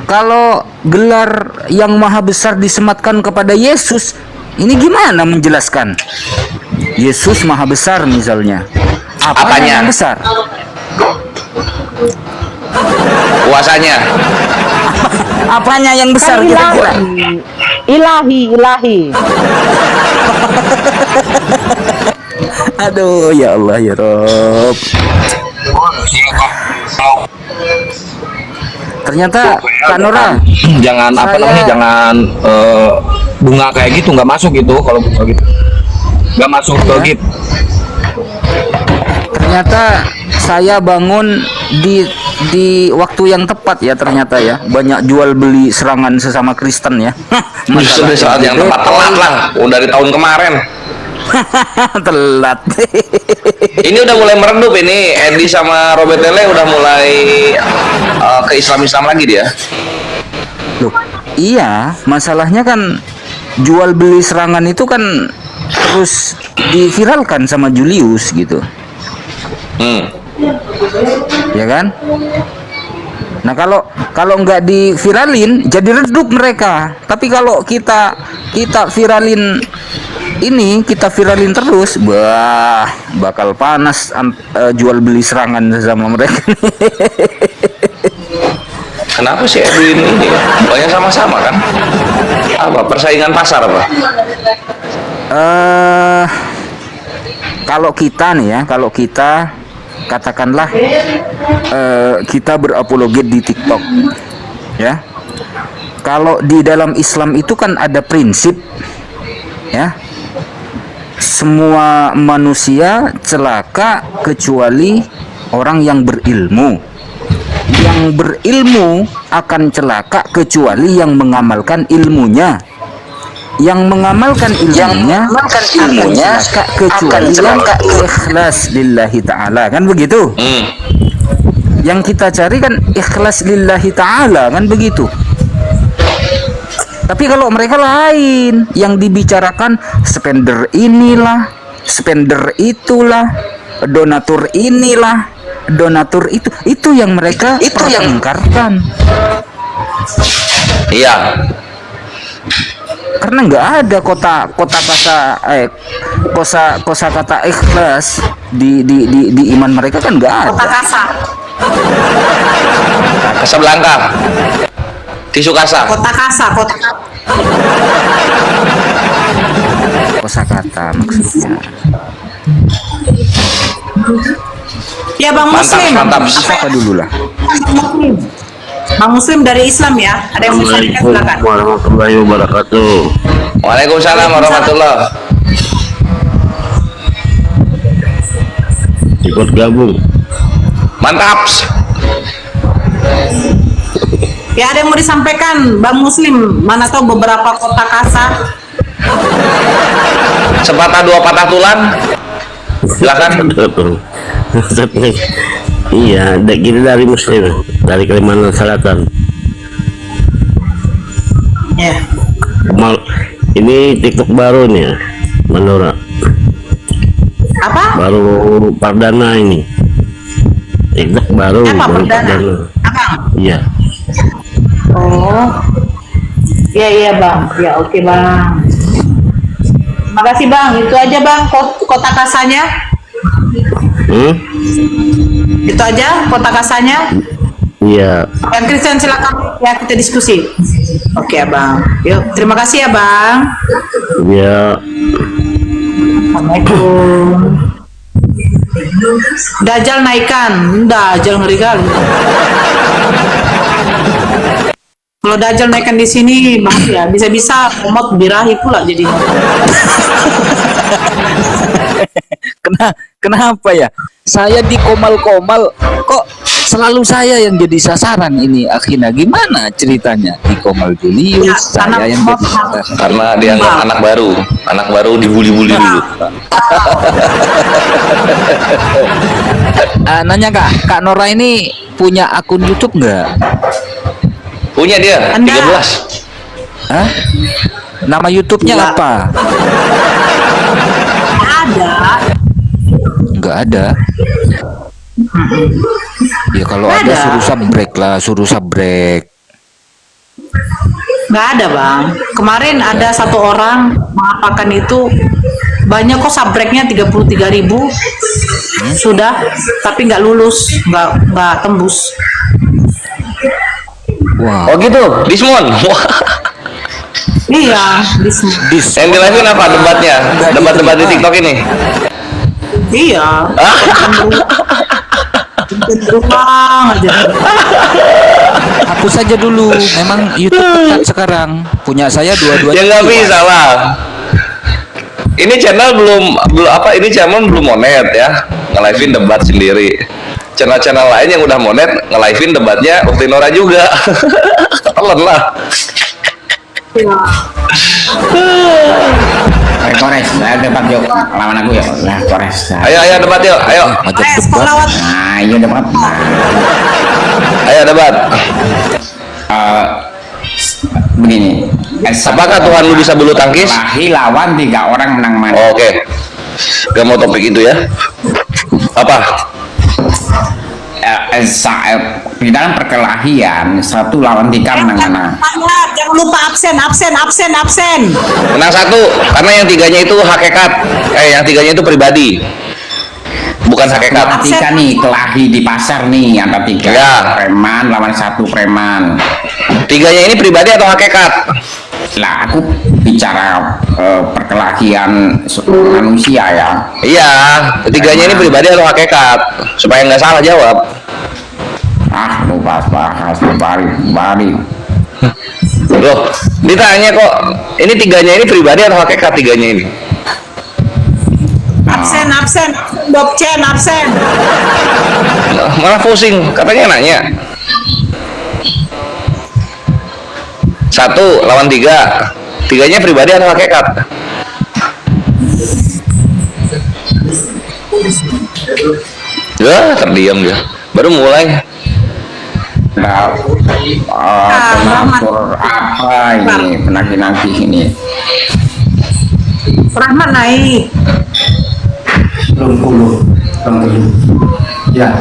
Kalau gelar yang maha besar disematkan kepada Yesus, ini gimana menjelaskan? Yesus maha besar misalnya. Apanya yang besar? Kuasanya. Apanya yang besar kira-kira? Ilahi. Aduh, ya Allah ya Rob. Ternyata Kak Nora, jangan bunga kayak gitu nggak masuk gitu kalau bunga gitu. Nggak masuk ke GIP. Ternyata saya bangun di waktu yang tepat ya ternyata ya. Banyak jual beli serangan sesama Kristen ya. Sudah saat yang tepat, telat lah. Udah dari tahun kemarin. Telat. Ini udah mulai meredup ini. Edi sama Robert Tele udah mulai ke Islam lagi dia. Loh, iya, masalahnya kan jual beli serangan itu kan terus diviralkan sama Julius gitu. Ya kan? Nah kalau nggak diviralin jadi redup mereka. Tapi kalau kita viralin kita viralin terus, bakal panas jual beli serangan sama mereka. Kenapa sih Edwin ini? Bukannya sama-sama kan? Apa persaingan pasar apa? Kalau kita nih ya, katakanlah kita berapologet di TikTok, ya. Kalau di dalam Islam itu kan ada prinsip, ya. Semua manusia celaka kecuali orang yang berilmu. Yang berilmu akan celaka kecuali yang mengamalkan ilmunya. Yang mengamalkan ilmunya celaka kecuali yang ikhlas lillahi ta'ala, kan begitu? Yang kita cari kan ikhlas lillahi ta'ala, kan begitu? Tapi kalau mereka lain, yang dibicarakan spender inilah, spender itulah, donatur inilah, donatur itu yang mereka pertengkarkan. Iya. Karena nggak ada kosa kata ikhlas di iman mereka kan nggak ada. Kota kasar. Casablanca. Tisu kasar. Kota kasar. kosakata maksudnya. Ya Bang Muslim. Mantap. Apa dulu lah? Bang Muslim dari Islam ya. Ada yang bisa silakan. warahmatullahi wabarakatuh. Waalaikumsalam warahmatullahi. Ikut gabung. Mantap. Ya ada yang mau disampaikan Bang Muslim. Mana tahu beberapa kota kasar. Sepatah dua patah tulang. Silakan. Iya, kita dari Muslim, dari Kalimantan Selatan. Ya. Ini TikTok baru nih, Mandora. Apa? Baru perdana ini. TikTok baru. Apa baru perdana? Abang. Iya. Oh. Iya Bang. Ya oke Bang. Makasih Bang. Itu aja Bang kota kasanya. Itu aja kota kasanya. Iya. Yang Kristen silakan ya kita diskusi. Oke Abang. Yuk terima kasih ya Bang. Iya. Assalamualaikum. Dajjal naikkan. Dajjal ngeri kali. Kalau Dajjal naikkan di sini, Bang ya bisa-bisa umat birahi pula jadi. Kenapa ya? Saya di komal-komal kok selalu saya yang jadi sasaran ini akhirnya gimana ceritanya di Komal Julius Ya, saya yang jadi sasaran. Karena dia anak baru dibully-bully dulu. Nanya Kak Nora ini punya akun YouTube nggak? Punya dia, 13. Hah? Nama YouTube-nya apa? Ada. Nggak ada. Ya kalau ada suruh subrek. Nggak ada Bang. Kemarin ada satu orang mengapakan itu banyak kok sabreknya 33.000 sudah, tapi nggak lulus, nggak tembus. Wow. Oh gitu, Dismon. Iya, Yang di live apa debatnya? Debat-debat di TikTok ini. Iya. Berulang aja. Hapus saja dulu. Memang YouTube ketat sekarang. Punya saya dua-duanya. Ya nggak bisa lah. Ini channel belum ini channel belum monet ya. Nge-live-in debat sendiri. Channel-channel lain yang udah monet nge-live-in debatnya Ukti Nora juga. Telan lah. Kores, debat yuk lawan aku ya. Nah, Kores. Ayo debat yuk, ayo. Nah, iya debat. Ayo debat. Begini. Apakah Tuhan lu bisa bulu tangkis? Kelahi lawan 3 orang menang mana? Oke. Gak mau topik itu ya. Apa? Di dalam perkelahian 1 lawan 3 menang mana? Jangan lupa absen. Menang 1 karena yang 3-nya itu hakikat. Yang 3-nya itu pribadi. Bukan hakikat. 3 nih kelahi di pasar nih antara 3 ya. Preman lawan 1 preman. 3-nya ini pribadi atau hakikat? Lah aku bicara perkelahian manusia ya. Iya, 3-nya ini pribadi atau hakikat supaya nggak salah jawab. Lu bahas bari. Loh, ditanya kok ini 3-nya ini pribadi atau hakikat 3-nya ini? Absen. Dokcen absen. Malah pusing, katanya nanya. 1 lawan 3. 3-nya pribadi atau hakikat? Ya, terdiam dia. Baru mulai. Penatur apa ini? Penagih-nagih ini. Rahmat naik. Belum. Ya.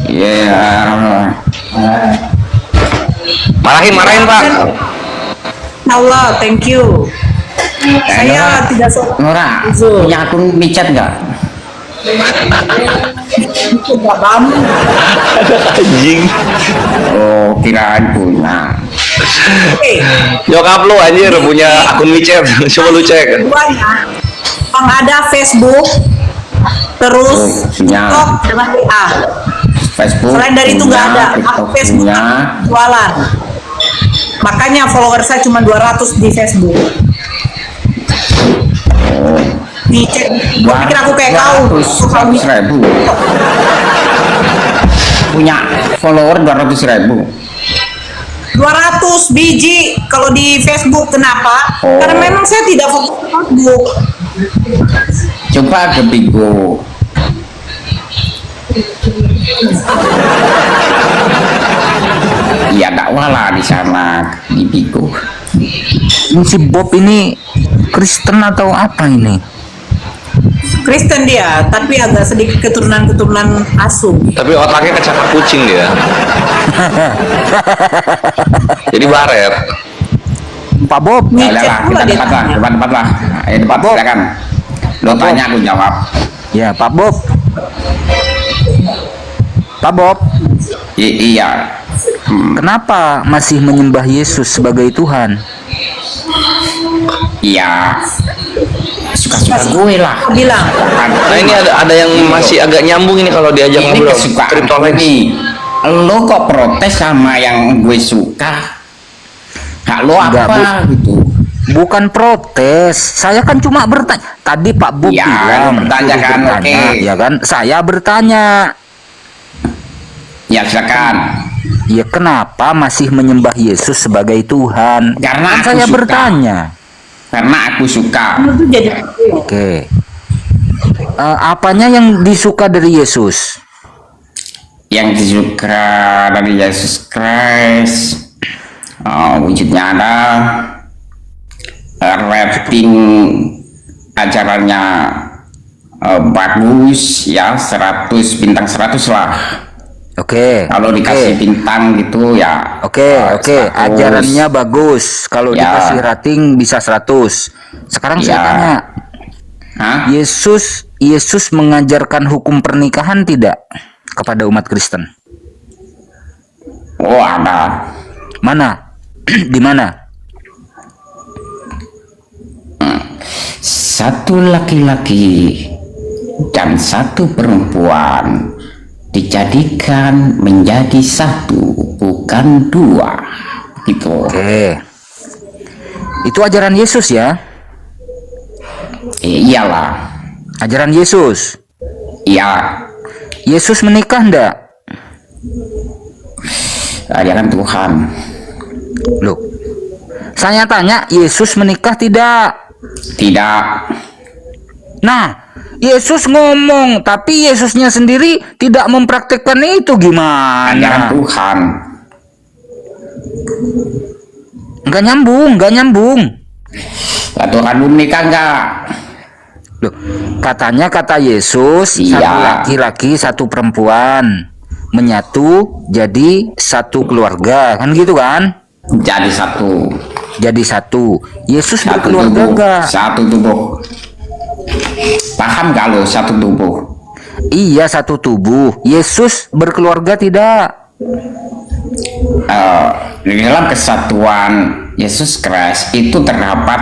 Iya. Marahin Pak. Allah, thank you. Saya tidak Nora, punya akun micat nggak? Enggak kamu. Anjing. Oh, kirain punya. Nyokap lu anjir punya akun micet. Coba lu cek. Bang ada Facebook, terus punya. TikTok dengan WA. Facebook. Selain dari itu nggak ada. TikTok Aku Facebook punya. jualan. Makanya follower saya cuma 200 di Facebook. Dicek, gue pikir aku kayak kau. 200.000. Punya follower 200.000. 200 biji kalau di Facebook. Kenapa? Oh. Karena memang saya tidak fokus ke Facebook. Coba ke Bigo. Iya dakwah lah di sana di Bigo. Ini si Bob ini Kristen atau apa ini? Kristen dia, tapi agak sedikit keturunan asu. Tapi otaknya kecakar kucing dia. Jadi baret. Pak Bob. Ya udah lah, kita debat lah. Ayo debat silakan. Lo tanya aku jawab. Ya, Pak Bob. Pak Bob. Iya. Kenapa masih menyembah Yesus sebagai Tuhan? Iya. Suka-suka gue lah. Bilang. Nah ini ada yang masih agak nyambung ini kalau diajak Ini ngobrol. kesukaan Cryptolex. nih. Lo kok protes sama yang gue suka? Hak lo apa gitu? Bukan protes, saya kan cuma bertanya. Tadi Pak Bob Ya, bilang bertanya suruh kan, bertanya, oke. ya kan? Saya bertanya. Ya silakan. Ya kenapa masih menyembah Yesus sebagai Tuhan? Karena Kan aku saya suka. bertanya. Karena aku suka. Oke. Apanya yang disuka dari Yesus? Yang disuka dari Yesus Christ, wujudnya ada, rating ajarannya bagus ya, 100 bintang 100 lah. Oke. Kalau dikasih bintang gitu ya. Oke. 100. Ajarannya bagus. Kalau Ya. dikasih rating bisa 100. Sekarang saya Ya. tanya. Hah? Yesus mengajarkan hukum pernikahan tidak kepada umat Kristen? Oh ada. Mana? Di mana? Satu laki-laki dan satu perempuan dijadikan menjadi satu, bukan dua. Gitu. Oke. Itu ajaran Yesus ya? Iyalah. Ajaran Yesus. Iya. Yesus menikah enggak? Ajaran Tuhan. Loh. Saya tanya, Yesus menikah tidak? Tidak. Nah, Yesus ngomong, tapi Yesusnya sendiri tidak mempraktekkan itu, gimana? Ajaran Tuhan. Enggak nyambung. Tuhan belum nikah enggak? Loh, katanya kata Yesus, Iya. satu laki-laki, satu perempuan menyatu jadi satu keluarga, kan gitu kan? Jadi satu. Yesus Satu berkeluarga tubuh. enggak? Satu tubuh. Paham kalau satu tubuh? Iya, satu tubuh. Yesus berkeluarga tidak? Di dalam kesatuan Yesus Kristus itu terdapat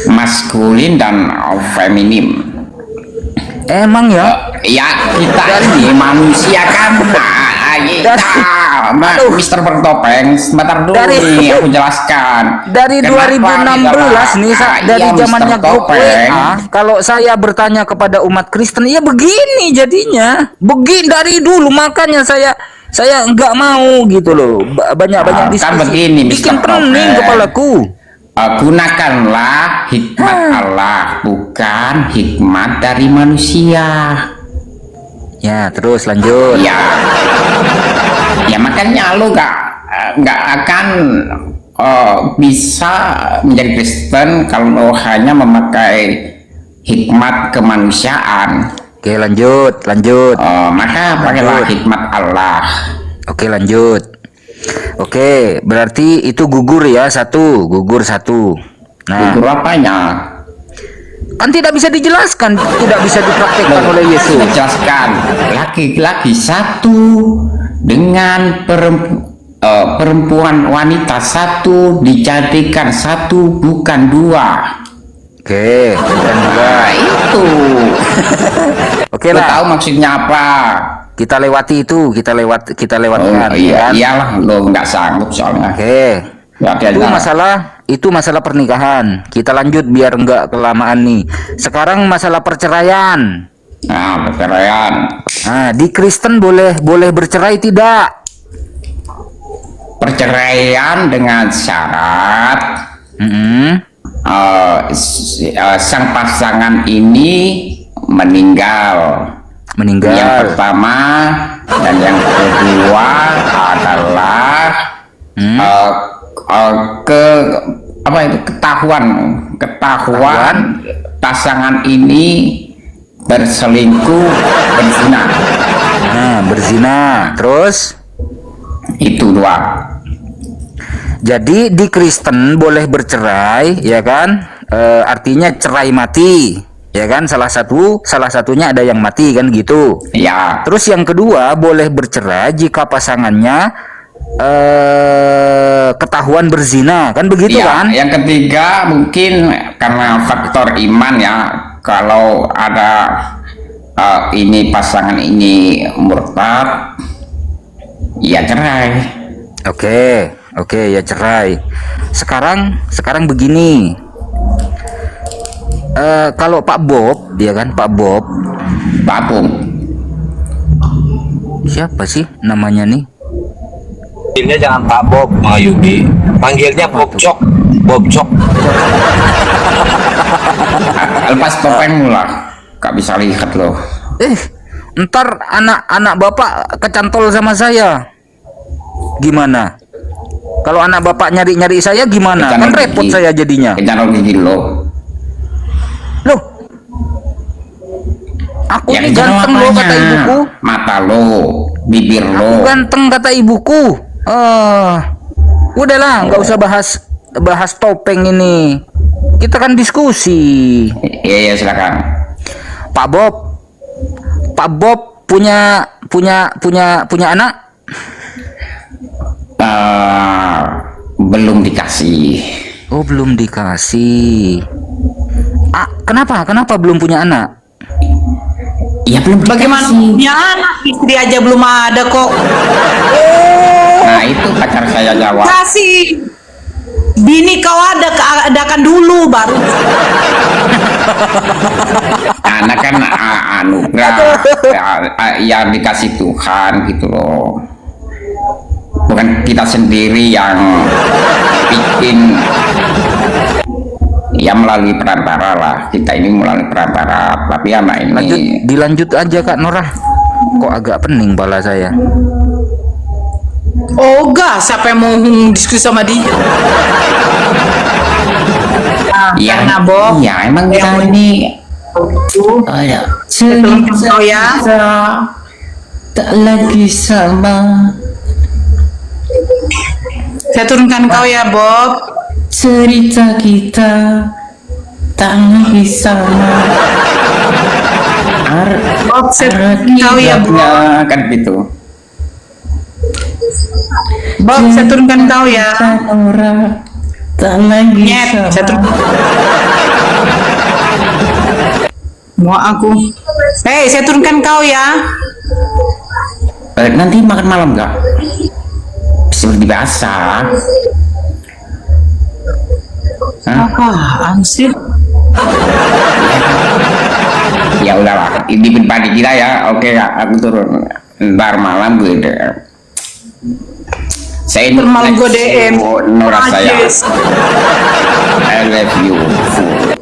maskulin dan feminim. Emang ya? Ya kita ini manusia kan. Mister bertopeng, sebentar dulu nih aku jelaskan. Dari Kenapa 2016 nih, dari iya, zamannya Mister grup Topeng. WA, kalau saya bertanya kepada umat Kristen, ya begini jadinya. Begini dari dulu, makanya saya nggak mau gitu loh. Banyak-banyak diskusi. Kan begini, bikin Mr. pening Topeng. kepalaku. Gunakanlah hikmat Allah, bukan hikmat dari manusia. Ya, terus lanjut. Ya makanya lo nggak akan bisa menjadi Kristen kalau hanya memakai hikmat kemanusiaan. Oke, lanjut. Maka pakailah hikmat Allah. Oke, lanjut. Oke, berarti itu gugur ya, gugur satu. Nah, gugur apanya? Kan tidak bisa dijelaskan, tidak bisa dipraktekkan oleh Yesus. Dijelaskan, laki-laki satu dengan perempuan wanita satu dijadikan satu, bukan dua. Oke, bukan juga. Itu. Oke Lo lah. tahu maksudnya apa? Kita lewati itu, kita lewatkan. Iya, kan? iyalah, lo nggak sanggup soalnya. Oke. Ya, Itu masalah pernikahan. Kita lanjut biar nggak kelamaan nih. Sekarang masalah perceraian. Nah, perceraian. Nah, di Kristen boleh bercerai tidak? Perceraian dengan syarat sang pasangan ini meninggal. Yang pertama dan yang kedua adalah ketahuan pasangan ini berselingkuh, berzina. Nah, berzina. Terus itu dua. Jadi di Kristen boleh bercerai, ya kan? Artinya cerai mati, ya kan? Salah satunya ada yang mati kan gitu. Ya. Terus yang kedua boleh bercerai jika pasangannya ketahuan berzina, kan begitu Ya, kan? yang ketiga mungkin karena faktor iman ya. Kalau ada ini pasangan ini murtad, ya cerai. Oke, ya cerai. Sekarang begini. Kalau Pak Bob, ya kan, Pak Bob. Pak Bob. Siapa sih namanya nih? Panggilnya jangan Pak Bob, Mang Yubi. Panggilnya Bob Cok. Lepas topeng lah, gak bisa lihat loh. Ntar anak bapak kecantol sama saya. Gimana? Kalau anak bapak nyari saya gimana? Kan repot saya jadinya. Kecantol gigi lo. Loh, aku ini ganteng loh kata ibuku. Mata lo, bibir lo. Aku ganteng kata ibuku. Udahlah, nggak usah bahas topeng ini. Kita kan diskusi. Iya, silakan. Pak Bob punya anak? Belum dikasih. Oh, belum dikasih. Kenapa belum punya anak? Ya belum dikasih. Bagaimana punya anak, istri aja belum ada kok. Nah, itu pacar saya jawab. Kasih bini kau adakan dulu baru. Anak kan anugerah ya dikasih Tuhan gitu loh. Bukan kita sendiri yang bikin. Ya melalui perantara lah. Kita ini melalui perantara. Tapi anak ini dilanjut aja Kak Norah. Kok agak pening bala saya. Oh enggak, siapa yang mau diskusi sama dia? Ya, karena Bob. Ya emang kita ini. Oh ya. Cerita ya. Tak lagi sama. Saya turunkan kau ya Bob. Cerita kita tak lagi sama. Bob, kau ya Bob. Kan gitu. Bob, saya turunkan kau ya. Tak lagi sama. Saya turunkan. Mau aku. Hei, saya turunkan kau ya. Nanti makan malam nggak? Seperti biasa. Apaan sih? Ya udahlah, ini pagi kita ya. Oke ya, aku turun. Ntar malam gue saya malam gue DM Nora saya. I love you full.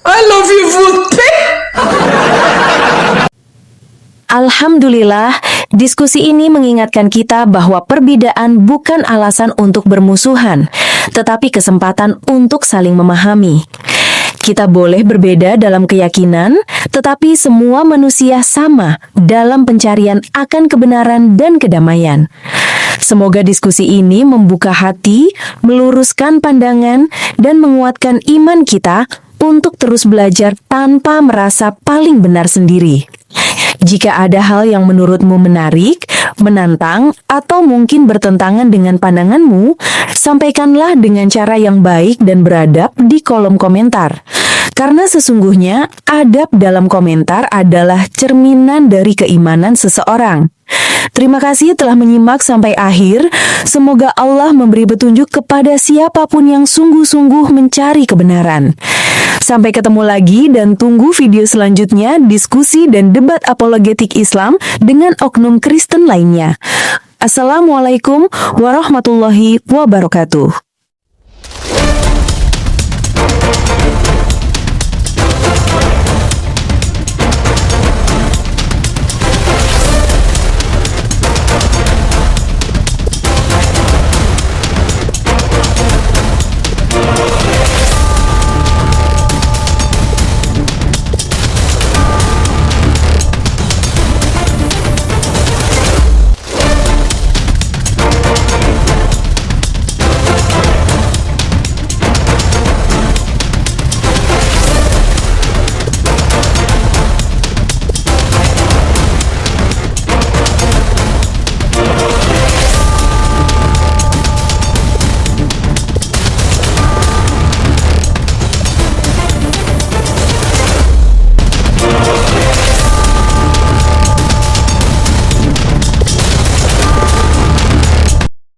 I love you full. Alhamdulillah, diskusi ini mengingatkan kita bahwa perbedaan bukan alasan untuk bermusuhan, tetapi kesempatan untuk saling memahami. Kita boleh berbeda dalam keyakinan, tetapi semua manusia sama dalam pencarian akan kebenaran dan kedamaian. Semoga diskusi ini membuka hati, meluruskan pandangan, dan menguatkan iman kita untuk terus belajar tanpa merasa paling benar sendiri. Jika ada hal yang menurutmu menarik, menantang, atau mungkin bertentangan dengan pandanganmu, sampaikanlah dengan cara yang baik dan beradab di kolom komentar. Karena sesungguhnya adab dalam komentar adalah cerminan dari keimanan seseorang. Terima kasih telah menyimak sampai akhir. Semoga Allah memberi petunjuk kepada siapapun yang sungguh-sungguh mencari kebenaran. Sampai ketemu lagi dan tunggu video selanjutnya diskusi dan debat apologetik Islam dengan oknum Kristen lainnya. Assalamualaikum warahmatullahi wabarakatuh.